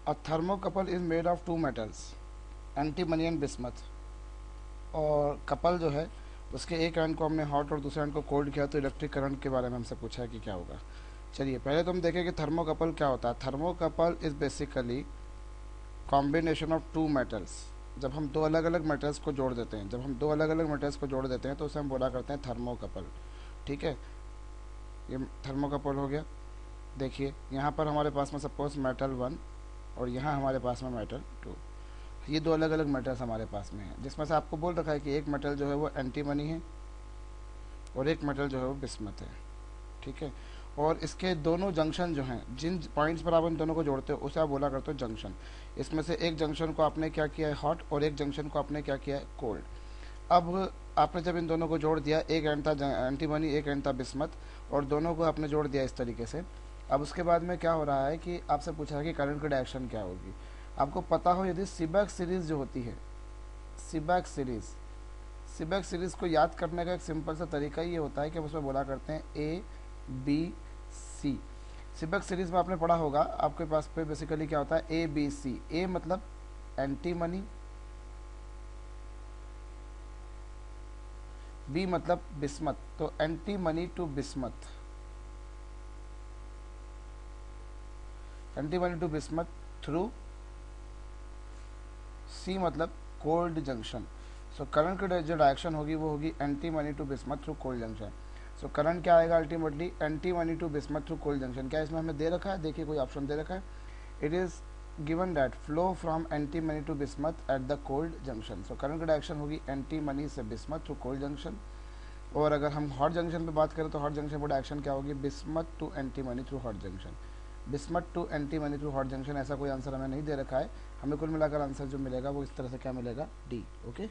A thermocouple is made of two metals, antimony and bismuth. और couple जो है उसके एक एंड को हमने हॉट और दूसरे एंड को कोल्ड किया, तो इलेक्ट्रिक करंट के बारे में हमसे पूछा है कि क्या होगा। चलिए पहले तो हम देखें कि थर्मोकपल क्या होता है। Thermocouple is basically combination of two metals. जब हम दो अलग अलग मेटल्स को जोड़ देते हैं, तो उसे हम बोला करते हैं थर्मोकपल। ठीक है, ये थर्मोकपल हो गया। देखिए यहाँ पर हमारे पास में सपोज मेटल वन और यहाँ हमारे पास में मेटल टू, ये दो अलग अलग मेटल्स हमारे पास में हैं, जिसमें से आपको बोल रखा है कि एक मेटल जो है वो एंटीमनी है और एक मेटल जो है वो बिस्मथ है। ठीक है, और इसके दोनों जंक्शन जो हैं, जिन पॉइंट्स पर आप इन दोनों को जोड़ते हो उसे आप बोला करते हो जंक्शन। इसमें से एक जंक्शन को आपने क्या किया है हॉट और एक जंक्शन को आपने क्या किया है कोल्ड। अब आपने जब इन दोनों को जोड़ दिया, एक एंड था एंटीमनी एक एंड था बिस्मथ, और दोनों को आपने जोड़ दिया इस तरीके से। अब उसके बाद में क्या हो रहा है कि आपसे पूछा है कि करंट की डायरेक्शन क्या होगी। आपको पता हो यदि सीबैक सीरीज जो होती है, सीबैक सीरीज, सीबैक सीरीज को याद करने का एक सिंपल सा तरीका ये होता है कि हम उसमें बोला करते हैं ए बी सी। सीबैक सीरीज में आपने पढ़ा होगा, आपके पास पे बेसिकली क्या होता है ए बी सी। ए मतलब एंटीमनी, बी मतलब बिस्मथ, तो antimony to bismuth, antimony to bismuth through C मतलब कोल्ड जंक्शन। सो करंट की जो डायरेक्शन होगी वो होगी antimony to bismuth through cold junction. So current क्या आएगा ultimately antimony to bismuth through cold junction. क्या इसमें हमें दे रखा है, देखिए कोई ऑप्शन दे रखा है, it is given that flow from antimony to bismuth at the cold junction. So current की डायरेक्शन होगी एंटी मनी से बिस्मथ थ्रू कोल्ड जंक्शन। और अगर हम हॉट जंक्शन पे बात करें तो हॉट जंक्शन पर डायरेक्शन क्या होगी bismuth to antimony through hot junction. Bismuth to antimony through hot junction, ऐसा कोई आंसर हमें नहीं दे रखा है। हमें कुल मिलाकर आंसर जो मिलेगा वो इस तरह से क्या मिलेगा डी। ओके।